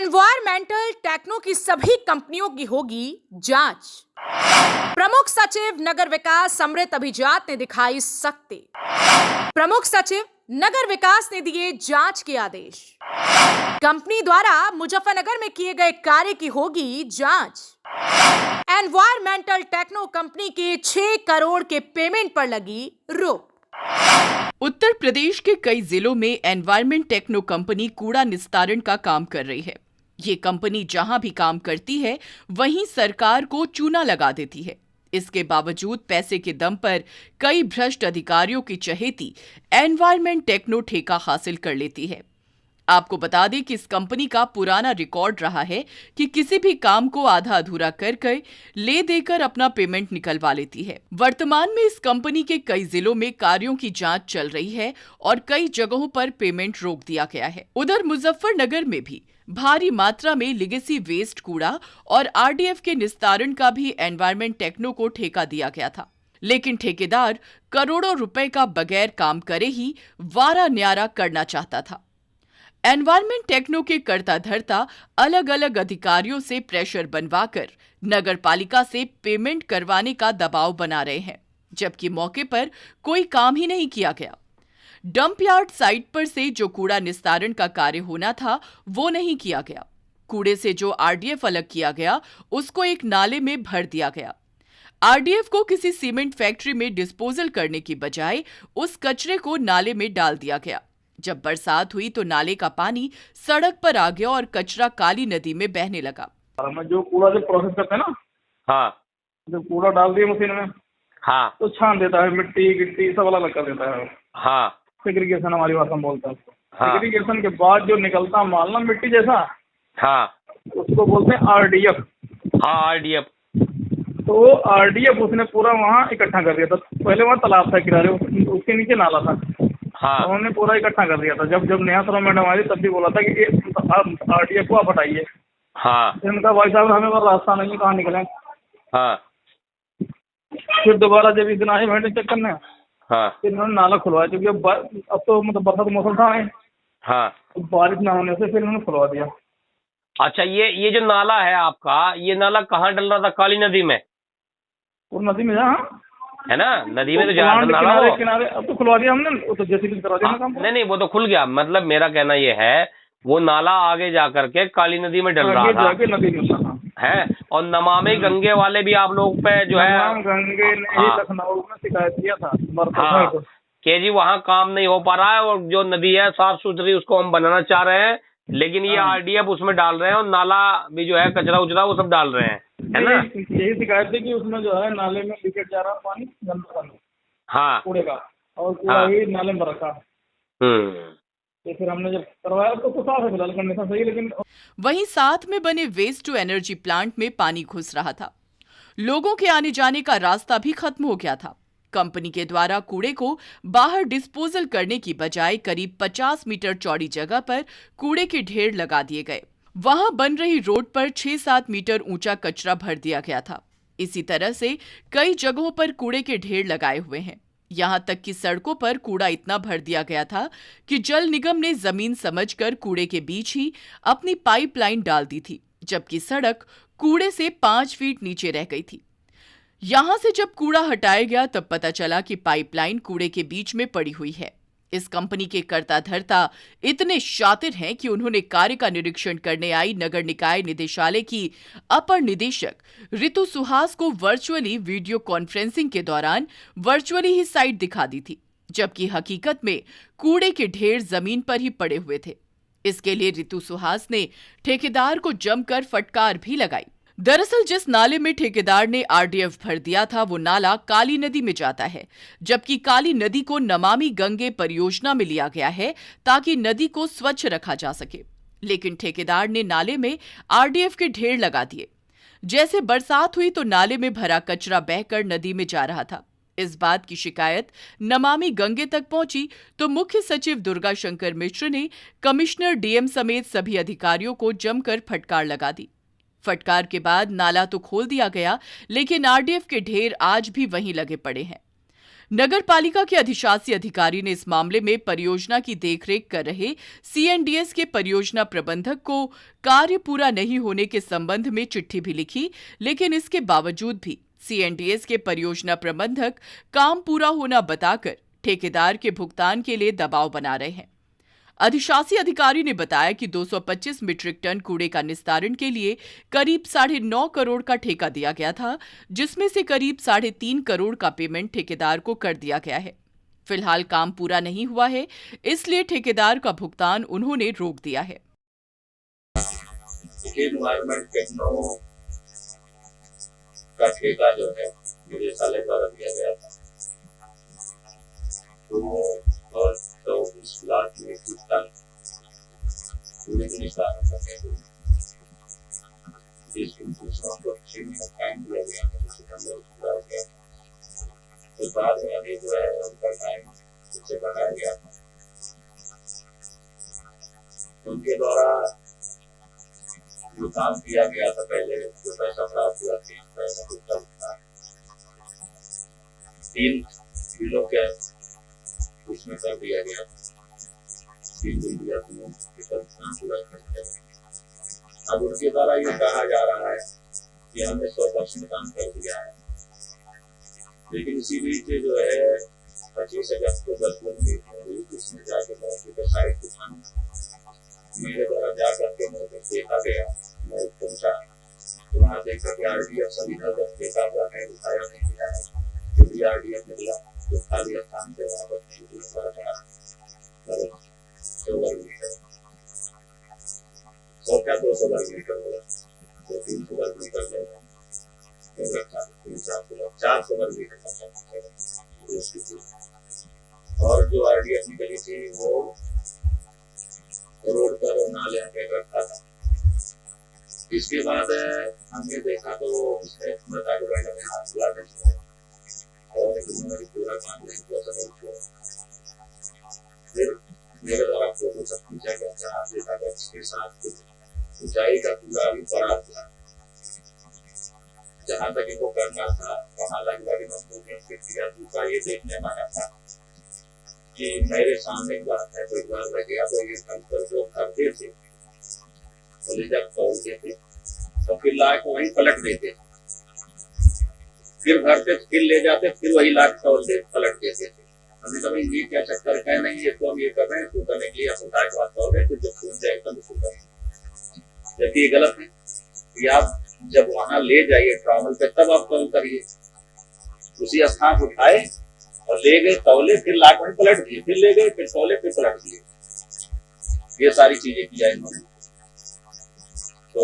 Environmental techno की सभी कंपनियों की होगी जांच। प्रमुख सचिव नगर विकास अमृत अभिजात ने दिखाई सख्ती। प्रमुख सचिव नगर विकास ने दिए जांच के आदेश। कंपनी द्वारा मुजफ्फरनगर में किए गए कार्य की होगी जांच। एनवायरमेंटल टेक्नो कंपनी के 6 करोड़ के पेमेंट पर लगी रोक। उत्तर प्रदेश के कई जिलों में एनवायरमेंट टेक्नो कंपनी कूड़ा निस्तारण का काम कर रही है। ये कंपनी जहां भी काम करती है वहीं सरकार को चूना लगा देती है। इसके बावजूद पैसे के दम पर कई भ्रष्ट अधिकारियों की चहेती एनवायरमेंट टेक्नो ठेका हासिल कर लेती है। आपको बता दें कि इस कंपनी का पुराना रिकॉर्ड रहा है कि किसी भी काम को आधा अधूरा कर ले देकर अपना पेमेंट निकलवा लेती है। वर्तमान में इस कंपनी के कई जिलों में कार्यों की जांच चल रही है और कई जगहों पर पेमेंट रोक दिया गया है। उधर मुजफ्फरनगर में भी भारी मात्रा में लिगेसी वेस्ट कूड़ा और आरडीएफ के निस्तारण का भी एनवायरमेंट टेक्नो को ठेका दिया गया था, लेकिन ठेकेदार करोड़ों रुपए का बगैर काम करे ही वारा न्यारा करना चाहता था। एनवायरमेंट टेक्नो के कर्ता धर्ता अलग अलग अधिकारियों से प्रेशर बनवाकर नगर पालिका से पेमेंट करवाने का दबाव बना रहे हैं, जबकि मौके पर कोई काम ही नहीं किया गया। डंप यार्ड साइट पर से जो कूड़ा निस्तारण का कार्य होना था वो नहीं किया गया। कूड़े से जो आरडीएफ अलग किया गया उसको एक नाले में भर दिया गया। आरडीएफ को किसी सीमेंट फैक्ट्री में डिस्पोजल करने की बजाय उस कचरे को नाले में डाल दिया गया। जब बरसात हुई तो नाले का पानी सड़क पर आ गया और कचरा काली नदी में बहने लगा। में जो कूड़ा जो प्रोसेस करते हैं ना, हाँ, जब कूड़ा डाल दिया मशीन में, हाँ, तो छान देता है, मिट्टी गिट्टी सब अलग अलग कर देता है। हाँ, सेग्रीगेशन हमारी भाषा में बोलते हैं उसको। हाँ। सेग्रीगेशन के बाद जो निकलता माल ना मिट्टी जैसा, हाँ, उसको बोलते हैं आरडीएफ। हाँ, आरडीएफ। तो वो आरडीएफ उसने पूरा वहाँ इकट्ठा कर दिया था। पहले वहाँ तालाब था किनारे, उसके नीचे नाला था। हाँ, उन्होंने पूरा इकट्ठा कर दिया था। जब नया सर मैडम आई तब भी बोला था कि आरडीएफ को आप हटाइए। हाँ, इनका भाई साहब हमें और रास्ता नहीं, कहाँ निकले। हाँ, फिर दोबारा जब इस दिन आए मैंने चेक करने, हाँ, फिर इन्होंने नाला खुलवाया, क्योंकि अब तो मतलब बरसात मौसम था, हाँ। तो बारिश ना होने से फिर इन्होंने खुलवा दिया। अच्छा, ये जो नाला है आपका, ये नाला कहाँ डल रहा था? काली नदी में? और नदी में जहाँ है ना, नदी में तो जा प्लांट नाला किनारे वो। किनारे अब तो खुलवा दिया हमने, वो तो जैसे भी करवा दिया ना काम। नहीं नहीं, वो तो खुल गया। मतलब मेरा कहना ये है, वो नाला आगे जा करके काली नदी में डल रहा था, जाके नदी में था है। और नमामि गंगे वाले भी आप लोग पे जो है, गंगे ने ही हाँ, लखनऊ में शिकायत किया था हाँ, कि जी वहाँ काम नहीं हो पा रहा है और जो नदी है साफ सुथरी उसको हम बनाना चाह रहे हैं, लेकिन ये आरडीएफ उसमें डाल रहे हैं और नाला भी जो है कचरा उचरा वो सब डाल रहे हैं, है ना। यही शिकायत थी कि उसमें जो है नाले में लीकेज जा रहा पानी, गंदा पानी, हाँ, कूड़े का, और कूड़ा ही नाले में रखा। तो फिर हमने जब करवाया तो साफ है, फिलहाल कंडीशन सही। लेकिन वहीं साथ में बने वेस्ट टू एनर्जी प्लांट में पानी घुस रहा था। लोगों के आने जाने का रास्ता भी खत्म हो गया था। कंपनी के द्वारा कूड़े को बाहर डिस्पोजल करने की बजाय करीब 50 मीटर चौड़ी जगह पर कूड़े के ढेर लगा दिए गए। वहां बन रही रोड पर 6-7 मीटर ऊंचा कचरा भर दिया गया था। इसी तरह से कई जगहों पर कूड़े के ढेर लगाए हुए हैं। यहां तक कि सड़कों पर कूड़ा इतना भर दिया गया था कि जल निगम ने जमीन समझकर कूड़े के बीच ही अपनी पाइपलाइन डाल दी थी, जबकि सड़क कूड़े से 5 फीट नीचे रह गई थी। यहां से जब कूड़ा हटाया गया तब पता चला कि पाइपलाइन कूड़े के बीच में पड़ी हुई है। इस कंपनी के कर्ता धर्ता इतने शातिर हैं कि उन्होंने कार्य का निरीक्षण करने आई नगर निकाय निदेशालय की अपर निदेशक ऋतु सुहास को वर्चुअली वीडियो कॉन्फ्रेंसिंग के दौरान वर्चुअली ही साइट दिखा दी थी, जबकि हकीकत में कूड़े के ढेर जमीन पर ही पड़े हुए थे। इसके लिए ऋतु सुहास ने ठेकेदार को जमकर फटकार भी लगाई। दरअसल जिस नाले में ठेकेदार ने आरडीएफ भर दिया था वो नाला काली नदी में जाता है, जबकि काली नदी को नमामि गंगे परियोजना में लिया गया है ताकि नदी को स्वच्छ रखा जा सके। लेकिन ठेकेदार ने नाले में आरडीएफ के ढेर लगा दिए। जैसे बरसात हुई तो नाले में भरा कचरा बहकर नदी में जा रहा था। इस बात की शिकायत नमामि गंगे तक पहुंची तो मुख्य सचिव दुर्गा शंकर मिश्र ने कमिश्नर डीएम समेत सभी अधिकारियों को जमकर फटकार लगा दी। फटकार के बाद नाला तो खोल दिया गया, लेकिन आरडीएफ के ढेर आज भी वहीं लगे पड़े हैं। नगर पालिका के अधिशासी अधिकारी ने इस मामले में परियोजना की देखरेख कर रहे सीएनडीएस के परियोजना प्रबंधक को कार्य पूरा नहीं होने के संबंध में चिट्ठी भी लिखी, लेकिन इसके बावजूद भी सीएनडीएस के परियोजना प्रबंधक काम पूरा होना बताकर ठेकेदार के भुगतान के लिए दबाव बना रहे हैं। अधिशासी अधिकारी ने बताया कि 225 मीट्रिक टन कूड़े का निस्तारण के लिए करीब 9.5 करोड़ का ठेका दिया गया था, जिसमें से करीब 3.5 करोड़ का पेमेंट ठेकेदार को कर दिया गया है। फिलहाल काम पूरा नहीं हुआ है, इसलिए ठेकेदार का भुगतान उन्होंने रोक दिया है। एनवायरमेंट टेक्नो का ठेका जो है मुझे साले द्वारा दिया गया था, तो इस लाख में टन पूरे निस्तारण करने को टाइम दिया गया था, तो बाद में अभी जो है उनका टाइम उससे बढ़ाया गया था। उनके द्वारा जो काम किया गया था पहले, जो पैसा प्राप्त हुआ 3 बिलों के उसमें कर दिया गया, 3 बिल दिया पूरा कर। अब उनके द्वारा ये कहा जा रहा है कि हमने 100% काम कर दिया है, लेकिन इसी बीच जो है 25 अगस्त को 10 हुई, जिसमें जाके मौके पर साइड किसान मेरे द्वारा जाकर के मौके देखा गया, मैं पहुंचा तो वहाँ देखा कि आरडीएफ सभी देखा हुआ है, दिखाया नहीं गया है, जो भी आरडीएफ निकला तो खाली स्थान पे वहाँ पर नहीं दिखा रहा, 100 वर्ग मीटर 100 क्या 200 वर्ग मीटर होगा, तो 300 वर्ग मीटर लेगा, 400 वर्ग मीटर और जो आरडीएफ निकली थी वो रोड पर नाले पे रखा था। इसके बाद हमने देखा तो उसने बता के बैठा में हाथ लगा दिया और उन्होंने पूरा काम नहीं किया था। फिर मेरे द्वारा फोटो सब खींचा गया, जहाँ देखा गया इसके साथ ऊंचाई का पूरा भी पड़ा था, जहाँ तक इनको करना था वहाँ लगभग किया। दूसरा ये देखने में आया था कि मेरे सामने एक बात है, तो एक बार लग गया तो ये कंकर जो करते थे जब तोड़ते थे तो फिर लाख को वहीं पलट देते, फिर भरते फिर ले जाते, फिर वही लाख तोड़ते पलट देते थे। हमने कहा भाई ये क्या चक्कर है, नहीं ये तो हम ये कर रहे हैं, तो करने के लिए आप उठाए बात तोड़ रहे, फिर जब छूट जाए तब उसको करें, जबकि ये गलत है कि आप जब वहां ले जाइए ट्रॉमल पे तब आप तौल करिए, उसी स्थान उठाए और ले गए तौले, फिर लाख में पलट दिए, फिर ले गए, फिर तौले, फिर पलट दिए, ये सारी चीजें किया इन्होंने। तो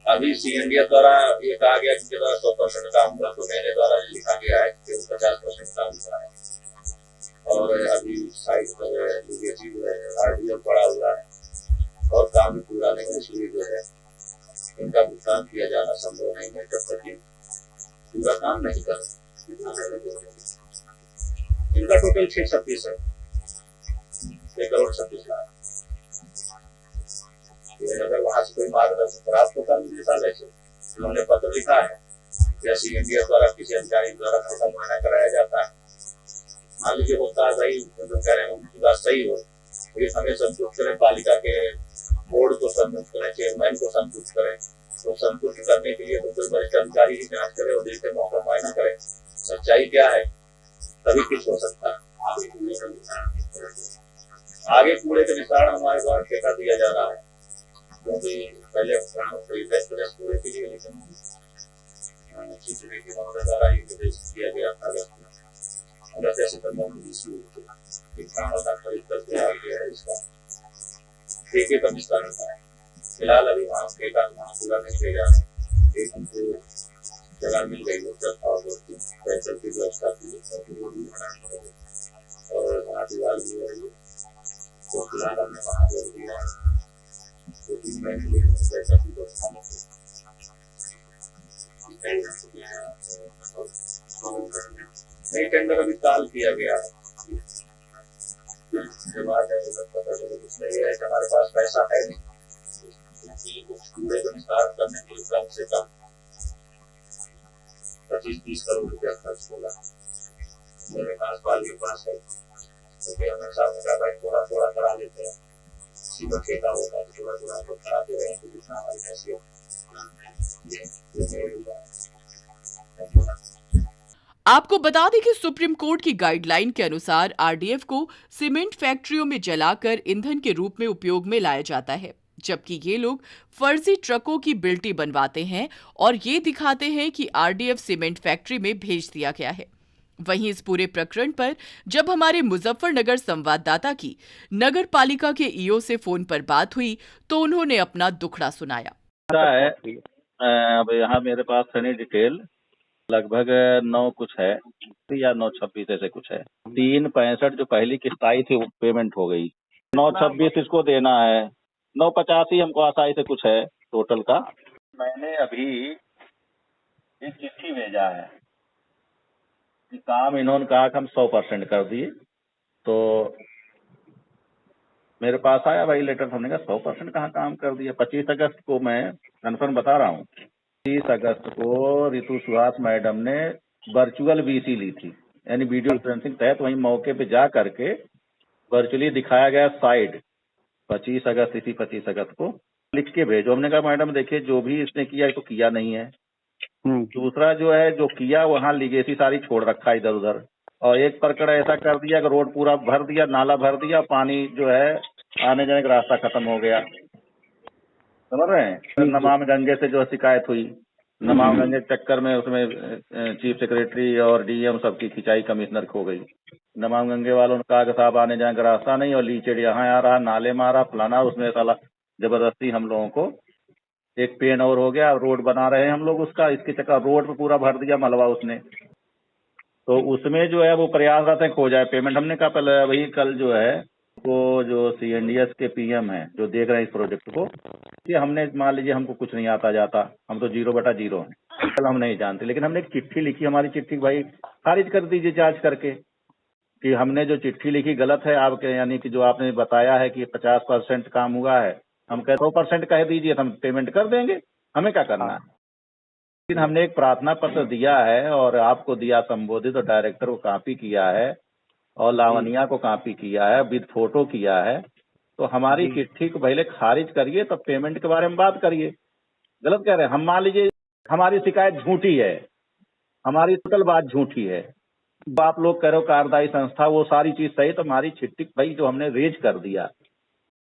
अभी सीएनडीएस द्वारा ये कहा गया कि 100% काम हुआ, तो मेरे द्वारा लिखा गया है कि 50% काम हुआ है, और अभी साइड पर जो है आरडीएफ पड़ा हुआ है और काम भी पूरा नहीं, इसलिए जो है इनका भुगतान किया जाना संभव नहीं है जब तक पूरा काम नहीं कर। इनका टोटल 636 है, 6,36,00,000। अगर वहां से कोई मार्गदर्शन प्राप्त होता है निदेशालय से, उन्होंने पत्र लिखा है या सीएनडीएस द्वारा किसी अधिकारी द्वारा खाता मुआयना कराया जाता है, मान लीजिए होता है भाई मतलब कह रहे हैं उनकी बात सही हो, फिर हमें संतुष्ट करें, पालिका के बोर्ड को संतुष्ट करें, चेयरमैन को संतुष्ट करें, तो संतुष्ट करने के लिए तो कोई वरिष्ठ अधिकारी ही जांच करे और देखे मौका मुआयना करे सच्चाई क्या है, तभी कुछ हो सकता है। आगे कूड़े के निस्तारण हमारे द्वारा ठेका दिया जा रहा है, क्योंकि पहले कूड़े के लिए लेकिन द्वारा ये निर्देश दिया गया था अगस्त सितंबर में खरीद करके आ गया है, इसका ठेके का निस्तारण था। फिलहाल अभी वहाँ ठेका वहाँ पूरा नहीं किया जा रहा, एक हमको जगह मिल गई और पैसे की व्यवस्था की और वहाँ दीवार भी हो रही है, तो फिलहाल हमने वहाँ जोड़ दिया है, तो 3 महीने के लिए पैसा की व्यवस्था नहीं। टेंडर अभी ताल किया गया है, जब आ जाएगा पता चलेगा, इसलिए है कि हमारे पास पैसा है नहीं कूड़े का निस्तारण करने के लिए कम से कम 25-30 करोड़ रुपया खर्च होगा। मेरे पास बाल के पास है, तो फिर हमें साहब ने कहा भाई थोड़ा थोड़ा करा लेते हैं, सीधा खेता होता है थोड़ा थोड़ा तो कराते रहे तो जितना हमारी हैसियत। आपको बता दें कि सुप्रीम कोर्ट की गाइडलाइन के अनुसार आरडीएफ को सीमेंट फैक्ट्रियों में जलाकर ईंधन के रूप में उपयोग में लाया जाता है, जबकि ये लोग फर्जी ट्रकों की बिल्टी बनवाते हैं और ये दिखाते हैं कि आरडीएफ सीमेंट फैक्ट्री में भेज दिया गया है। वहीं इस पूरे प्रकरण पर जब हमारे मुजफ्फरनगर संवाददाता की नगर पालिका के ईओ से फोन पर बात हुई तो उन्होंने अपना दुखड़ा सुनाया। है अब यहाँ मेरे पास सनी डिटेल लगभग 9 कुछ है या 9:26 ऐसे कुछ है। 365 जो पहली किस्त आई थी वो पेमेंट हो गई, 9:26 इसको देना है, 9:85 हमको आसाई से कुछ है टोटल का। मैंने अभी एक चिट्ठी भेजा है कि काम इन्होंने कहा कि हम 100% कर दिए, तो मेरे पास आया भाई लेटर, हमने कहा 100% कहाँ काम कर दिया। 25 अगस्त को मैं कन्फर्म बता रहा हूँ, 30 अगस्त को रितु सुहास मैडम ने वर्चुअल वीसी ली थी, यानी वीडियो कॉन्फ्रेंसिंग तहत वहीं मौके पे जा करके वर्चुअली दिखाया गया साइड। 25 अगस्त इसी 25 अगस्त को लिख के भेजो। हमने कहा मैडम देखिए जो भी इसने किया है तो किया नहीं है। दूसरा जो है जो किया वहाँ लीगेसी सारी छोड़ रखा इधर उधर, और एक प्रकरण ऐसा कर दिया कि रोड पूरा भर दिया, नाला भर दिया, पानी जो है आने जाने का रास्ता खत्म हो गया। समझ रहे हैं। नमामि गंगे से जो शिकायत हुई, नमामि गंगे के चक्कर में उसमें चीफ सेक्रेटरी और डीएम सबकी खिंचाई कमिश्नर खो गई। नमामि गंगे वालों ने कहा कि साहब आने जाने का रास्ता नहीं, और लीचेड यहाँ आ रहा, नाले में आ रहा, फलाना, उसमें साला जबरदस्ती हम लोगों को एक पेन और हो गया, रोड बना रहे हैं हम लोग उसका, इसके चक्कर रोड पे पूरा भर दिया मलबा उसने। तो उसमें जो है वो प्रयासरत है खो जाए पेमेंट। हमने कहा पहले वही कल जो है वो जो सीएनडीएस के पीएम है जो देख रहे हैं इस प्रोजेक्ट को, कि हमने मान लीजिए हमको कुछ नहीं आता जाता, हम तो 0/0 हैं, कल हम नहीं जानते, लेकिन हमने एक चिट्ठी लिखी, हमारी चिट्ठी भाई खारिज कर दीजिए जांच करके कि हमने जो चिट्ठी लिखी गलत है आपके, यानी कि जो आपने बताया है कि 50% काम हुआ है, हम कह 100% कह दीजिए, हम पेमेंट कर देंगे, हमें क्या करना है। लेकिन हमने एक प्रार्थना पत्र दिया है और आपको दिया संबोधित, और डायरेक्टर को कॉपी किया है और लावनिया को कॉपी किया है, विद फोटो किया है। तो हमारी चिट्ठी को पहले खारिज करिए तब पेमेंट के बारे में बात करिए। गलत कह रहे हैं हम। मान लीजिए हमारी शिकायत झूठी है, हमारी टोटल बात झूठी है, तो आप लोग कह रहे हो कार्यदायी संस्था वो सारी चीज सही, तो हमारी चिट्ठी भाई जो हमने रेज कर दिया,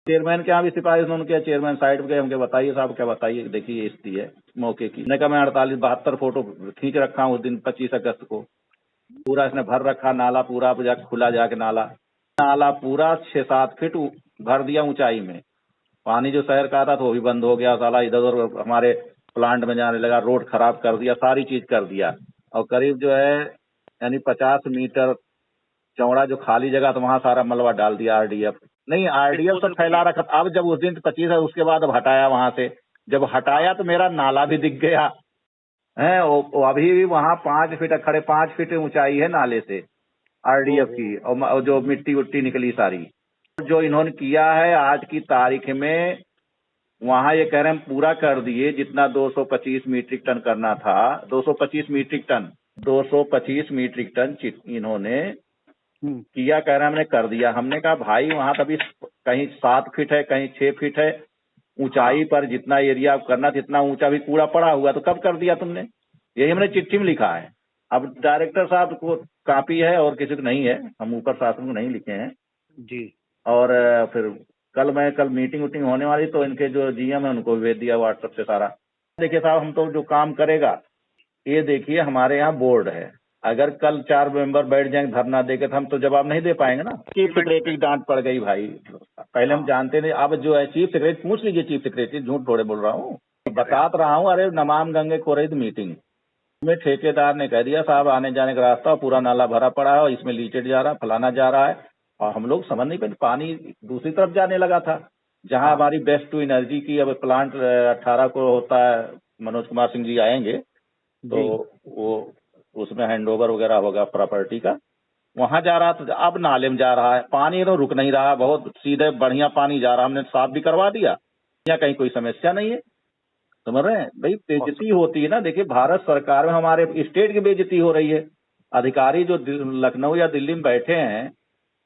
चेयरमैन के यहाँ भी सिफारिश उन्होंने किया, चेयरमैन साइड पे गए, हमके बताइए साहब क्या बताइए, देखिए ये स्थिति है मौके की। मैंने कहा मैं 48-72 फोटो खींच रखा हूँ उस दिन 25 अगस्त को, पूरा इसने भर रखा, नाला पूरा जाके खुला, जाके नाला पूरा 6-7 फीट भर दिया ऊंचाई में। पानी जो शहर का आता था वो भी बंद हो गया, साला इधर उधर हमारे प्लांट में जाने लगा, रोड खराब कर दिया, सारी चीज कर दिया। और करीब जो है यानी 50 मीटर चौड़ा जो खाली जगह तो वहां सारा मलबा डाल दिया आरडीएफ। नहीं, आरडीएफ तो फैला रखा। अब जब उस दिन 25 है उसके बाद अब हटाया वहां से, जब हटाया तो मेरा नाला भी दिख गया है। अभी भी वहां 5 फीट खड़े 5 फीट ऊंचाई है नाले से आरडीएफ की, और जो मिट्टी उट्टी निकली सारी। जो इन्होंने किया है आज की तारीख में, वहां ये कह रहे हैं पूरा कर दिए, जितना 225 मीट्रिक टन करना था, 225 मीट्रिक टन इन्होंने किया, कह रहे हैं हमने कर दिया। हमने कहा भाई वहां तभी कहीं 7 फीट है, कहीं 6 फीट है ऊंचाई पर, जितना एरिया करना था इतना ऊंचा भी कूड़ा पड़ा हुआ, तो कब कर दिया तुमने। यही हमने चिट्ठी में लिखा है। अब डायरेक्टर साहब को कॉपी है और किसी को नहीं है, हम ऊपर शासन को नहीं लिखे हैं जी। और फिर कल मीटिंग उटिंग होने वाली, तो इनके जो जीएम है उनको भेज दिया व्हाट्सएप से सारा। देखिए साहब हम तो जो काम करेगा, ये देखिए हमारे यहाँ बोर्ड है, अगर कल 4 मेंबर बैठ जाएंगे धरना देके तो हम तो जवाब नहीं दे पाएंगे ना। चीफ सेक्रेटरी डांट पड़ गई भाई, पहले हम जानते थे, अब जो है चीफ सेक्रेटरी पूछ लीजिए, चीफ सेक्रेटरी झूठ थोड़े बोल रहा हूँ, बतात रहा हूँ। अरे नमामि गंगे को रही मीटिंग में ठेकेदार ने कह दिया साहब आने जाने का रास्ता पूरा नाला भरा पड़ा है, इसमें लीचेड जा रहा है, फलाना जा रहा है, और हम लोग समझ नहीं पाते, पानी दूसरी तरफ जाने लगा था जहां हमारी बेस्ट टू एनर्जी की अब प्लांट 18 को होता है, मनोज कुमार सिंह जी आएंगे तो वो उसमें हैंडओवर वगैरह होगा प्रॉपर्टी का, वहां जा रहा था। अब नाले में जा रहा है, पानी तो रुक नहीं रहा, बहुत सीधे बढ़िया पानी जा रहा, हमने साफ भी करवा दिया, यहाँ कहीं कोई समस्या नहीं है। समझ रहे हैं भाई, बेइज्जती होती है ना। देखिए भारत सरकार में हमारे स्टेट की बेइज्जती हो रही है, अधिकारी जो लखनऊ या दिल्ली में बैठे हैं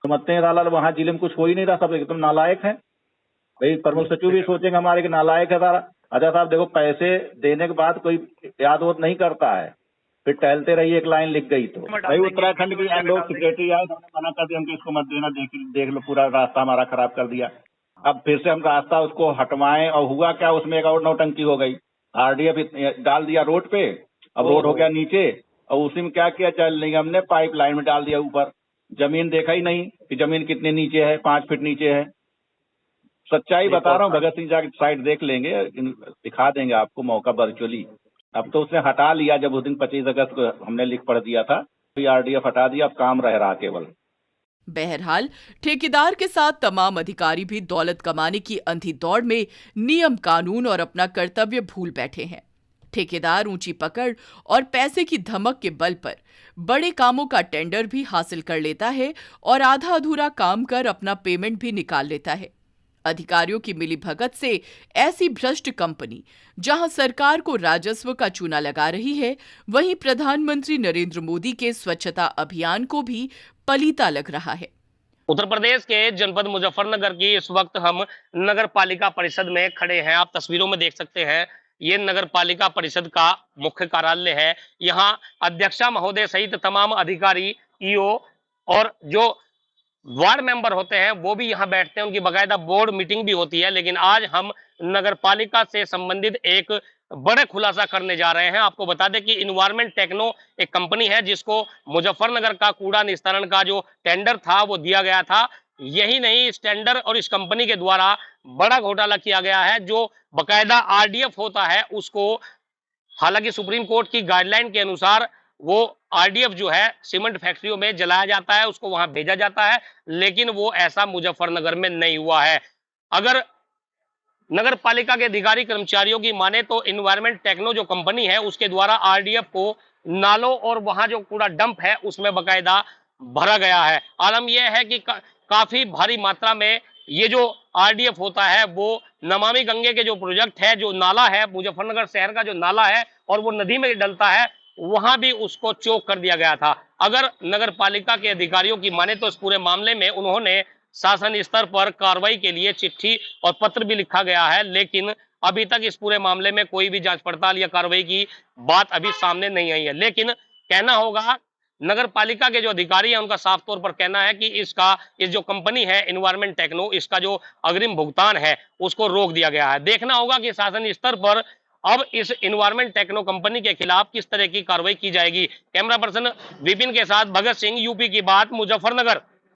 समझते हैं साला वहाँ जिले में कुछ हो ही नहीं रहा, सब एकदम नालायक है। भाई प्रमुख सचिव भी सोचेंगे हमारे कि नालायक है सारा। अच्छा साहब देखो, पैसे देने के बाद कोई याद वोद नहीं करता है, फिर टहलते रहिए एक लाइन लिख गई तो। भाई उत्तराखंड की लोग सेक्रेटरी आए, हमने मना कर दिया, हमको इसको मत देना, देख लो पूरा रास्ता हमारा खराब कर दिया। अब फिर से हम रास्ता उसको हटवाएं, और हुआ क्या, उसमें एक और नौटंकी हो गई। RDF डाल दिया रोड पे, अब रोड हो गया नीचे, और उसी में क्या किया, जल निगम ने पाइपलाइन में डाल दिया ऊपर। जमीन देखा ही नहीं कि जमीन कितने नीचे है, 5 फीट नीचे है। सच्चाई बता रहा हूँ, भगत सिंह जाके साइड देख लेंगे, दिखा देंगे आपको मौका वर्चुअली। अब तो उसने हटा लिया, जब उस दिन 25 अगस्त को हमने लिख पढ़ दिया था, तो RDF हटा दिया, अब काम रह रहा केवल। बहरहाल ठेकेदार के साथ तमाम अधिकारी भी दौलत कमाने की अंधी दौड़ में नियम कानून और अपना कर्तव्य भूल बैठे हैं। ठेकेदार ऊंची पकड़ और पैसे की धमक के बल पर बड़े कामों का टेंडर भी हासिल कर लेता है और आधा अधूरा काम कर अपना पेमेंट भी निकाल लेता है। अधिकारियों की मिलीभगत से ऐसी भ्रष्ट कंपनी जहां सरकार को राजस्व का चूना लगा रही है, वहीं प्रधानमंत्री नरेंद्र मोदी के स्वच्छता अभियान को भी पलीता लग रहा है। उत्तर प्रदेश के जनपद मुजफ्फरनगर की इस वक्त हम नगर पालिका परिषद में खड़े हैं। आप तस्वीरों में देख सकते हैं, ये नगर पालिका परिषद का मुख्य कार्यालय है। यहाँ अध्यक्षा महोदय सहित तमाम अधिकारी, ईओ और जो वार्ड मेंबर होते हैं वो भी यहाँ बैठते हैं, उनकी बाकायदा बोर्ड मीटिंग भी होती है। लेकिन आज हम नगर पालिका से संबंधित एक बड़े खुलासा करने जा रहे हैं। आपको बता दें कि इन्वायरमेंट टेक्नो एक कंपनी है जिसको मुजफ्फरनगर का कूड़ा निस्तारण का जो टेंडर था वो दिया गया था। यही नहीं, इस टेंडर और इस कंपनी के द्वारा बड़ा घोटाला किया गया है। जो बाकायदा RDF होता है उसको, हालांकि सुप्रीम कोर्ट की गाइडलाइन के अनुसार वो RDF जो है सीमेंट फैक्ट्रियों में जलाया जाता है, उसको वहां भेजा जाता है, लेकिन वो ऐसा मुजफ्फरनगर में नहीं हुआ है। अगर नगर पालिका के अधिकारी कर्मचारियों की माने तो इन्वायरमेंट टेक्नो जो कंपनी है उसके द्वारा RDF को नालों और वहां जो कूड़ा डंप है उसमें बाकायदा भरा गया है। आलम यह है कि काफी भारी मात्रा में ये जो RDF होता है वो नमामि गंगे के जो प्रोजेक्ट है, जो नाला है मुजफ्फरनगर शहर का जो नाला है और वो नदी में डलता है, वहां भी उसको चोक कर दिया गया था। अगर नगर पालिका के अधिकारियों की माने तो इस पूरे मामले में उन्होंने शासन स्तर पर कार्रवाई के लिए चिट्ठी और पत्र भी लिखा गया है, लेकिन अभी तक इस पूरे मामले में कोई भी जांच पड़ताल या कार्रवाई की बात अभी सामने नहीं आई है। लेकिन कहना होगा, नगर पालिका के जो अधिकारी हैं उनका साफ तौर पर कहना है कि इस जो कंपनी है इन्वायरमेंट टेक्नो, इसका जो अग्रिम भुगतान है उसको रोक दिया गया है। देखना होगा कि शासन स्तर पर अब इस इन्वायरमेंट टेक्नो कंपनी के खिलाफ किस तरह की कार्रवाई की जाएगी। कैमरा पर्सन विपिन के साथ भगत सिंह, यूपी की बात, मुजफ्फरनगर।